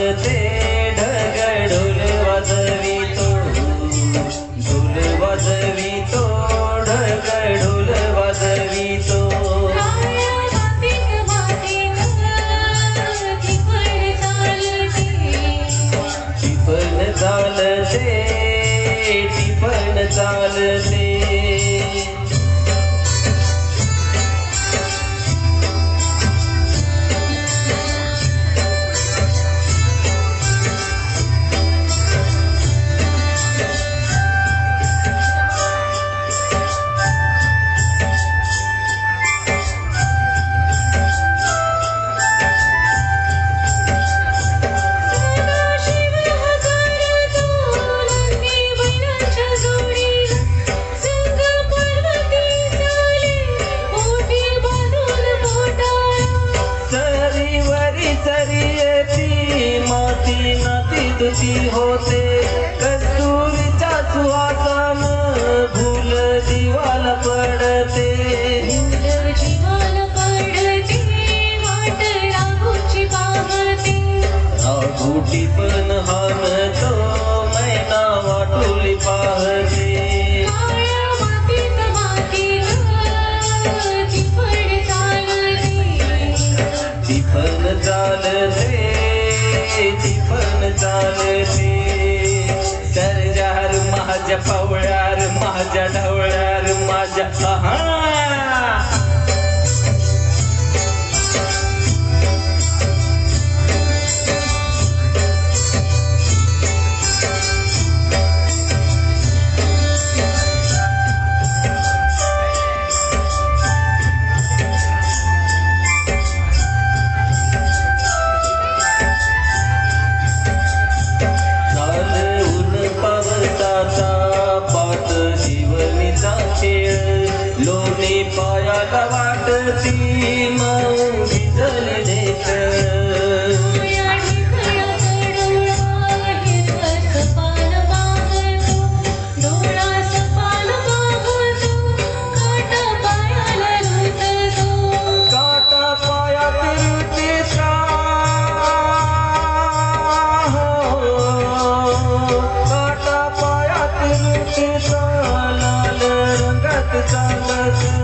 चालते ढग ढोल वाजवितो, ढोल वाजवितो ढग ढोल वाजवितो. टिपण चालते टिपण चालते. तुझी होते कस्तुरीच्या सुवासन, भूल जीवाल पडते, राघुटी पण हाणतो मैना वाटुली पाहते. टिपण चालते टिपण चालते. दर्जावर माझ्या पवळ्यावर माझ्या ढवळ्यावर माझ्या लोणी पायाला वाटती मग भिजल देत. काटा पायात रुटीचा, काटा पायात रुटीचा, लाल रंगात चालत